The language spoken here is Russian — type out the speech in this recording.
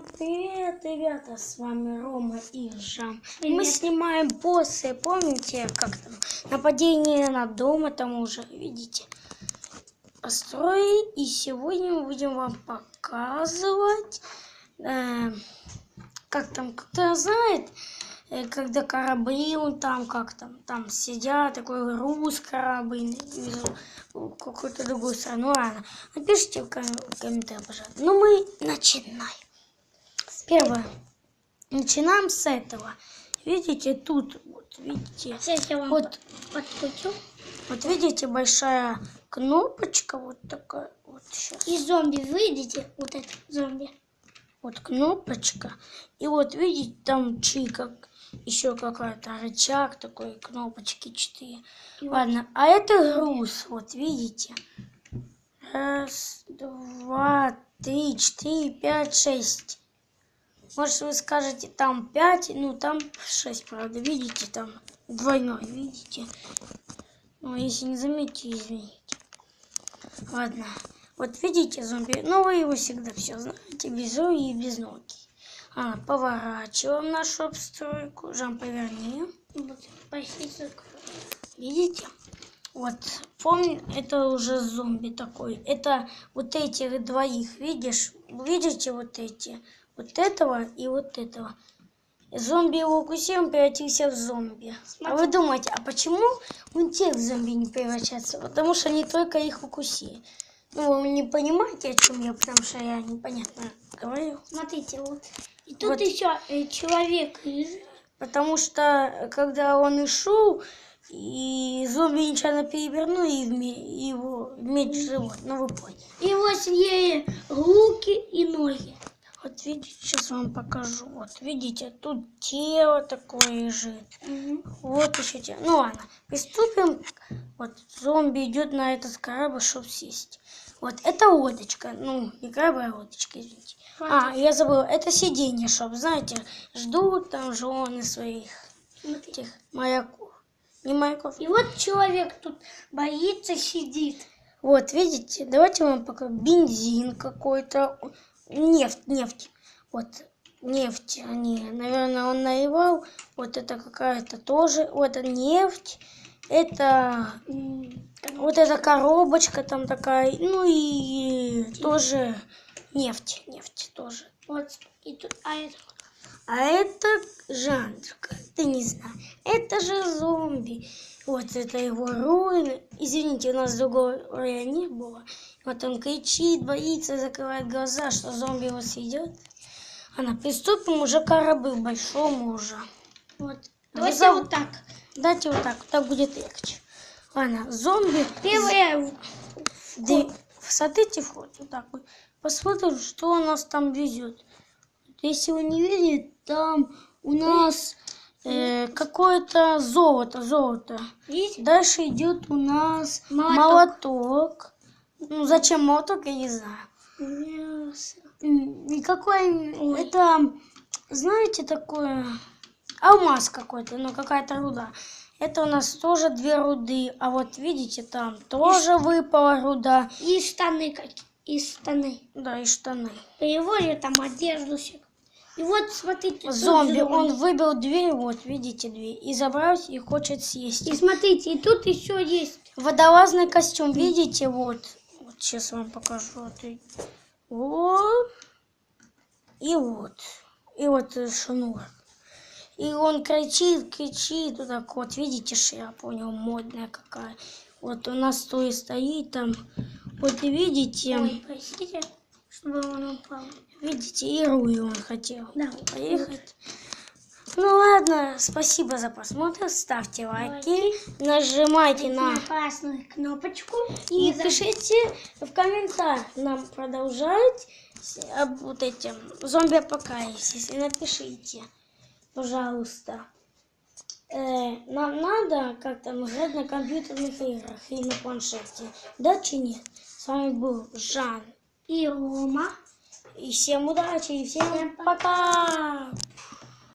привет, ребята, с вами Рома и Жан. Привет. Мы снимаем боссы, помните, как там, нападение на дом, там уже, видите, построили. И сегодня мы будем вам показывать, как там, кто знает, когда корабли, там, как там сидят, такой груз корабль, какую-то другую страну. Ладно, напишите в комментариях, пожалуйста. Ну, мы начинаем. Первое. Начинаем с этого. Видите, тут, вот, видите, Сейчас я вам вот, подкручу. вот видите, большая кнопочка, вот такая, вот сейчас. И зомби, видите? Вот это зомби. Вот кнопочка. И вот видите, там как еще какая-то рычаг такой, кнопочки 4. Ладно, а это груз, вот видите. 1, 2, 3, 4, 5, 6. Может, вы скажете, там 5, ну там 6, правда, видите, там двойной, видите. Ну, если не заметите, извините. Ладно, вот видите зомби, ну вы его всегда все знаете, без руки и без ноги. Поворачиваем нашу обстройку. Жан, поверни. Вот, почти закрою. Видите? Вот, помню, это уже зомби такой. Это вот этих двоих, видишь? Видите вот эти? Вот этого и вот этого. Зомби его укусил, он превратился в зомби. Смотри. А вы думаете, а почему у тех зомби не превращаются? Потому что они только их укусили. Ну, вы не понимаете, о чем я, потому что я непонятно говорю. Смотрите, вот. И тут Вот. еще человек лежит. Потому что, когда он и шел, и зомби нечаянно перевернул, и его медь живот. Ну, вы поняли. И вот съели руки и ноги. Вот видите, сейчас вам покажу. Вот видите, тут тело такое лежит. Вот еще тело. Ну ладно, приступим. Вот зомби идет на этот корабль, чтобы сесть. Вот это лодочка. Ну, не корабль, а лодочка, извините. Я забыла. Это сиденье, чтобы, знаете, ждут там жены своих этих маяков. Не маяков. И вот человек тут боится, сидит. Вот, видите, давайте вам покажу. Бензин какой-то. Нефть. Вот, нефть. Наверное, он наливал. Вот это какая-то тоже. Вот это нефть. Это вот эта коробочка там такая. Ну и тоже нефть тоже. Вот, и тут, А это Жанка, ты не знаешь. Это же зомби. Вот это его руины. Извините, у нас другого роя не было. Вот он кричит, боится, закрывает глаза, что зомби его съедет. Приступим уже к кораблю большому уже. Вот. Давайте вот так. Давайте вот так будет легче. Ладно, зомби. Первое. Смотрите вход. Вот так вот. Посмотрим, что у нас там везет. Если вы не видите, там у нас какое-то золото. Видите? Дальше идет у нас молоток. Ну, зачем молоток, я не знаю. Мясо. Это, знаете, такое, алмаз какой-то, ну, какая-то руда. Это у нас тоже 2 руды, а вот видите, там тоже выпала руда. И штаны какие. И штаны. Да, и штаны. Переводят там одежду. И вот, смотрите, Зомби, он выбил дверь, вот, видите, дверь, и забрался и хочет съесть. И смотрите, и тут еще есть Водолазный костюм, видите, вот. Вот сейчас вам покажу. Вот. И вот. И вот шнур. И он кричит, вот так вот, видите, шляпа у него модная какая. Вот у нас стоит там, вот видите. Ой, простите, чтобы он упал. Видите, и руль он хотел поехать. Вот. Ну ладно, спасибо за просмотр, ставьте лайки, нажимайте на красную кнопочку и пишите в комментариях нам продолжать вот этим зомби-апокалипсис. И напишите, пожалуйста. Нам надо как-то играть на компьютерных играх и на планшете. Да, чи нет? С вами был Жан и Рома. И всем удачи, и всем пока!